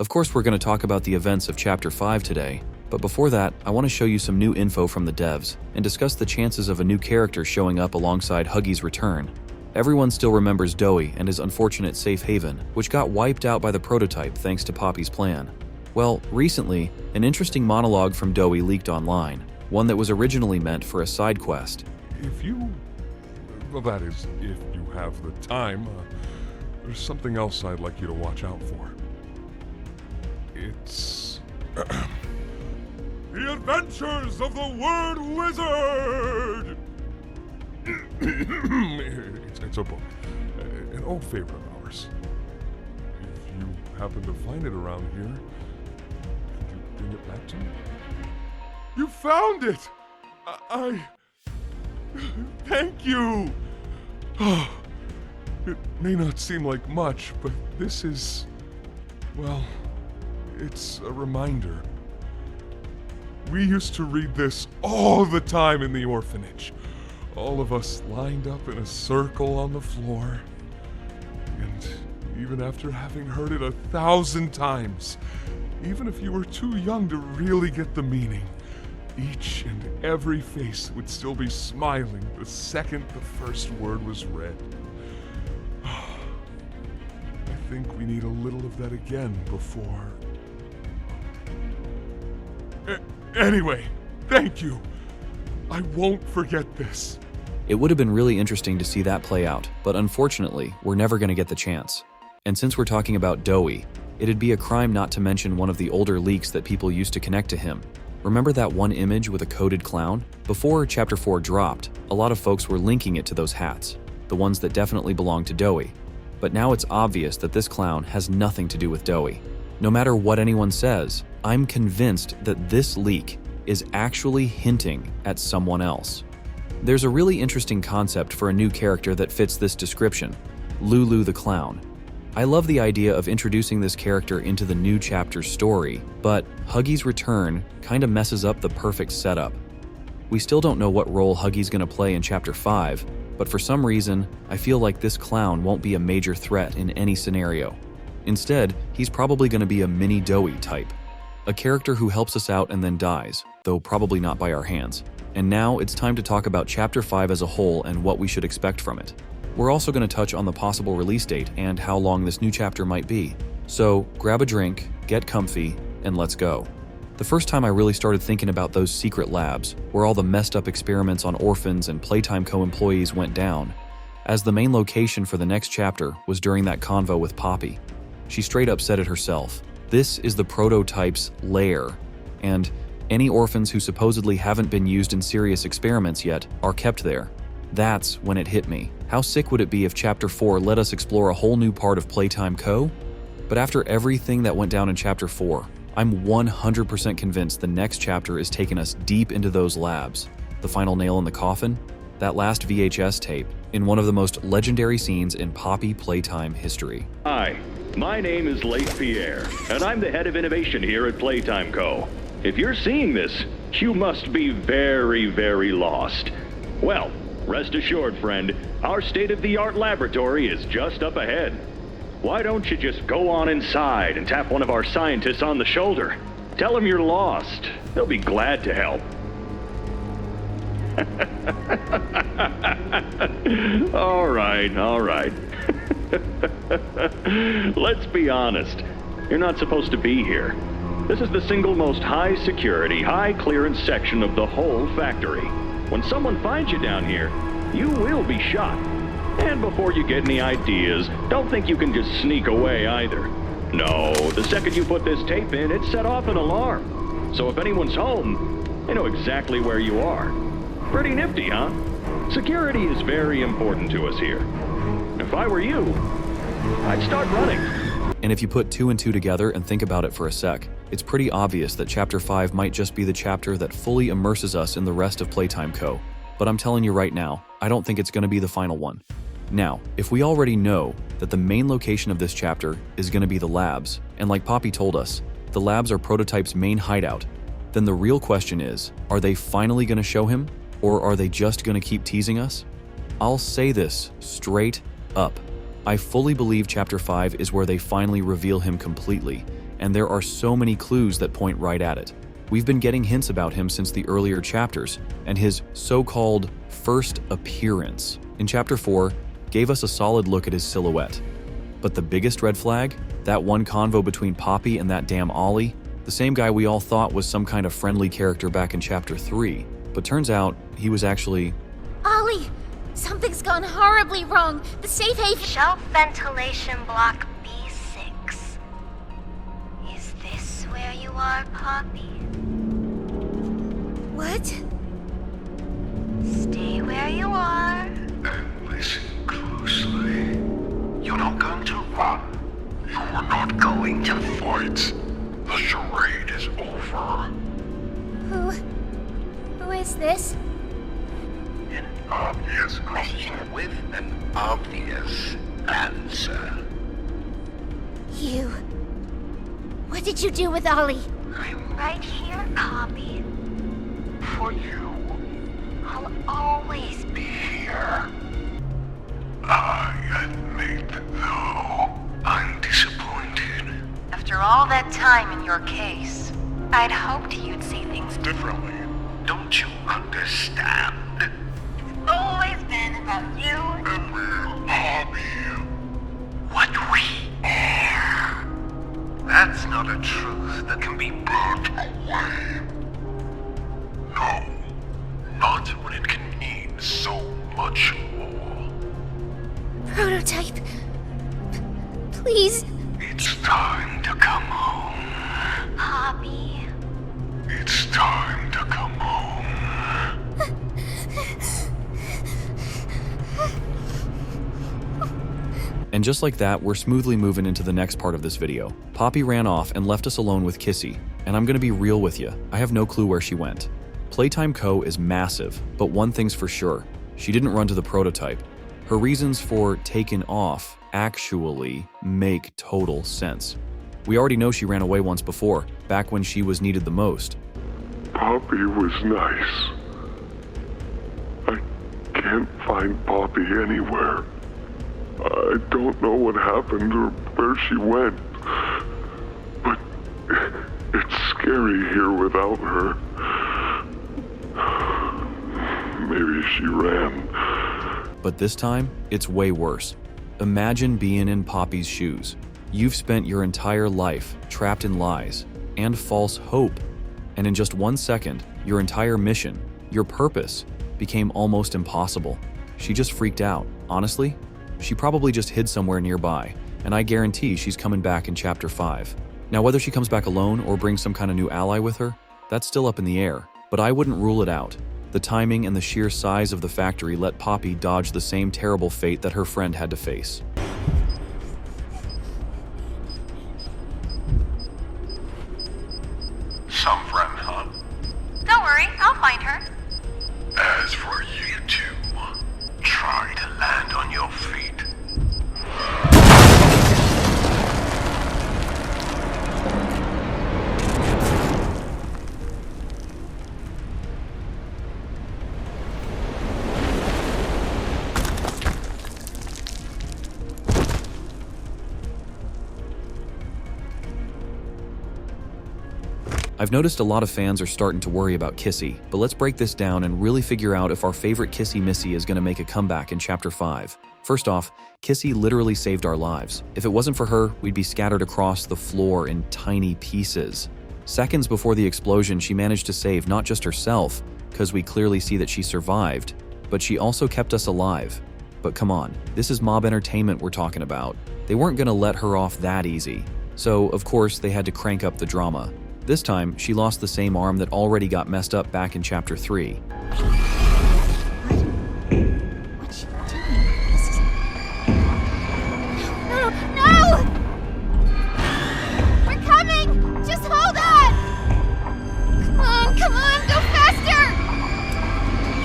Of course, we're going to talk about the events of Chapter 5 today, but before that, I want to show you some new info from the devs and discuss the chances of a new character showing up alongside Huggy's return. Everyone still remembers Doughy and his unfortunate safe haven, which got wiped out by the prototype thanks to Poppy's plan. Well, recently, an interesting monologue from Doughy leaked online, one that was originally meant for a side quest. That is, if you have the time, there's something else I'd like you to watch out for. It's The Adventures of the Word Wizard! it's a book, an old favorite of ours. If you happen to find it around here, could you bring it back to me? You found it! I thank you! It may not seem like much, but this is, well, it's a reminder. We used to read this all the time in the orphanage. All of us lined up in a circle on the floor. And even after having heard it 1,000 times, even if you were too young to really get the meaning, each and every face would still be smiling the second the first word was read. I think we need a little of that again before... Anyway, thank you. I won't forget this. It would have been really interesting to see that play out, but unfortunately, we're never going to get the chance. And since we're talking about Doughy, it'd be a crime not to mention one of the older leaks that people used to connect to him. Remember that one image with a coded clown? Before Chapter 4 dropped, a lot of folks were linking it to those hats, the ones that definitely belong to Doughy. But now it's obvious that this clown has nothing to do with Doughy. No matter what anyone says, I'm convinced that this leak is actually hinting at someone else. There's a really interesting concept for a new character that fits this description, Lulu the Clown. I love the idea of introducing this character into the new chapter's story, but Huggy's return kind of messes up the perfect setup. We still don't know what role Huggy's going to play in Chapter 5, but for some reason, I feel like this clown won't be a major threat in any scenario. Instead, he's probably going to be a mini Doughy type. A character who helps us out and then dies, though probably not by our hands. And now it's time to talk about Chapter 5 as a whole and what we should expect from it. We're also going to touch on the possible release date and how long this new chapter might be. So grab a drink, get comfy, and let's go. The first time I really started thinking about those secret labs, where all the messed up experiments on orphans and Playtime co-employees went down, as the main location for the next chapter was during that convo with Poppy. She straight up said it herself. This is the prototype's lair, and any orphans who supposedly haven't been used in serious experiments yet are kept there. That's when it hit me. How sick would it be if Chapter 4 let us explore a whole new part of Playtime Co? But after everything that went down in Chapter 4, I'm 100% convinced the next chapter is taking us deep into those labs. The final nail in the coffin? That last VHS tape, in one of the most legendary scenes in Poppy Playtime history. Hi, my name is Leif Pierre, and I'm the head of innovation here at Playtime Co. If you're seeing this, you must be very, very lost. Well, rest assured, friend, our state-of-the-art laboratory is just up ahead. Why don't you just go on inside and tap one of our scientists on the shoulder? Tell them you're lost. They'll be glad to help. All right. Let's be honest. You're not supposed to be here. This is the single most high-security, high-clearance section of the whole factory. When someone finds you down here, you will be shot. And before you get any ideas, don't think you can just sneak away either. No, the second you put this tape in, it set off an alarm. So if anyone's home, they know exactly where you are. Pretty nifty, huh? Security is very important to us here. If I were you, I'd start running. And if you put 2 and 2 together and think about it for a sec, it's pretty obvious that Chapter 5 might just be the chapter that fully immerses us in the rest of Playtime Co. But I'm telling you right now, I don't think it's going to be the final one. Now, if we already know that the main location of this chapter is going to be the labs, and like Poppy told us, the labs are Prototype's main hideout, then the real question is, are they finally going to show him, or are they just going to keep teasing us? I'll say this straight up. I fully believe Chapter 5 is where they finally reveal him completely, and there are so many clues that point right at it. We've been getting hints about him since the earlier chapters, and his so-called first appearance in Chapter 4 gave us a solid look at his silhouette. But the biggest red flag? That one convo between Poppy and that damn Ollie? The same guy we all thought was some kind of friendly character back in Chapter 3, but turns out he was actually… Ollie! Something's gone horribly wrong. The safe haven… Shelf ventilation block B6. Is this where you are, Poppy? What? Stay where you are. And listen closely. You're not going to run. You're not going to fight. The charade is over. Who is this? An obvious question with an obvious answer. You. What did you do with Ollie? I'm right here, Poppy. For you, I'll always be here. I admit, though, I'm disappointed. After all that time in your case, I'd hoped you'd see things Differently, don't you understand? It's always been about you. And we'll hobby what we are. That's not a truth that can be brought away. No, not when it can mean so much more. Prototype. Please. It's time to come home. Poppy. It's time to come home. And just like that, we're smoothly moving into the next part of this video. Poppy ran off and left us alone with Kissy, and I'm gonna be real with you, I have no clue where she went. Playtime Co. is massive, but one thing's for sure, she didn't run to the prototype. Her reasons for taking off actually make total sense. We already know she ran away once before, back when she was needed the most. Poppy was nice. I can't find Poppy anywhere. I don't know what happened or where she went, but it's scary here without her. Maybe she ran. But this time, it's way worse. Imagine being in Poppy's shoes. You've spent your entire life trapped in lies and false hope, and in just 1 second, your entire mission, your purpose, became almost impossible. She just freaked out. Honestly, she probably just hid somewhere nearby, and I guarantee she's coming back in Chapter 5. Now, whether she comes back alone or brings some kind of new ally with her, that's still up in the air, but I wouldn't rule it out. The timing and the sheer size of the factory let Poppy dodge the same terrible fate that her friend had to face. Some friend, huh? Don't worry, I'll find her. As for you two, try to land on your feet. I've noticed a lot of fans are starting to worry about Kissy, but let's break this down and really figure out if our favorite Kissy Missy is going to make a comeback in Chapter 5. First off, Kissy literally saved our lives. If it wasn't for her, we'd be scattered across the floor in tiny pieces. Seconds before the explosion, she managed to save not just herself, because we clearly see that she survived, but she also kept us alive. But come on, this is mob entertainment we're talking about. They weren't going to let her off that easy. So, of course, they had to crank up the drama. This time, she lost the same arm that already got messed up back in Chapter 3. What's she doing? This is… No! We're coming! Just hold on! Come on, go faster!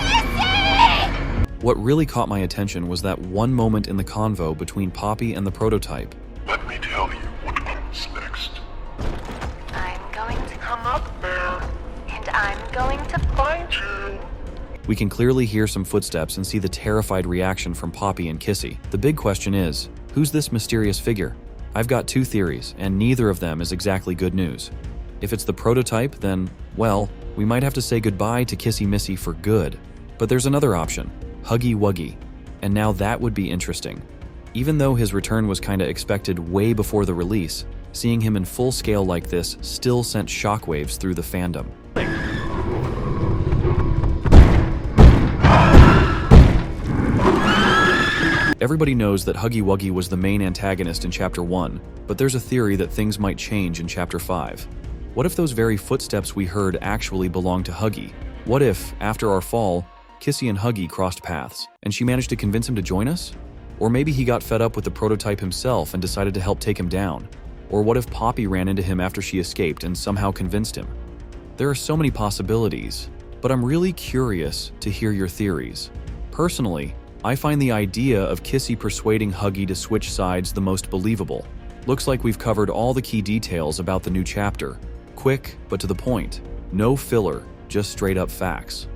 Kissy! What really caught my attention was that one moment in the convo between Poppy and the prototype. Let me tell you what comes next. I'm going to Come up there. and I'm going to Find you. We can clearly hear some footsteps and see the terrified reaction from Poppy and Kissy. The big question is, who's this mysterious figure? I've got two theories, and neither of them is exactly good news. If it's the prototype, then, well, we might have to say goodbye to Kissy Missy for good. But there's another option, Huggy Wuggy, and now that would be interesting. Even though his return was kinda expected way before the release, seeing him in full scale like this still sent shockwaves through the fandom. Everybody knows that Huggy Wuggy was the main antagonist in Chapter 1, but there's a theory that things might change in Chapter 5. What if those very footsteps we heard actually belong to Huggy? What if, after our fall, Kissy and Huggy crossed paths, and she managed to convince him to join us? Or maybe he got fed up with the prototype himself and decided to help take him down. Or what if Poppy ran into him after she escaped and somehow convinced him? There are so many possibilities, but I'm really curious to hear your theories. Personally, I find the idea of Kissy persuading Huggy to switch sides the most believable. Looks like we've covered all the key details about the new chapter. Quick, but to the point. No filler, just straight up facts.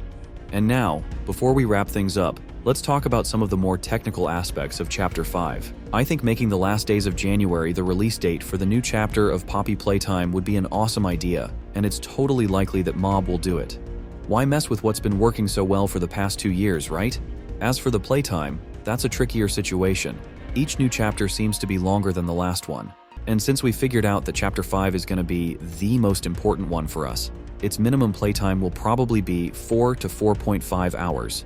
And now, before we wrap things up, let's talk about some of the more technical aspects of Chapter 5. I think making the last days of January the release date for the new chapter of Poppy Playtime would be an awesome idea, and it's totally likely that Mob will do it. Why mess with what's been working so well for the past 2 years, right? As for the Playtime, that's a trickier situation. Each new chapter seems to be longer than the last one. And since we figured out that Chapter 5 is going to be the most important one for us, its minimum playtime will probably be 4 to 4.5 hours.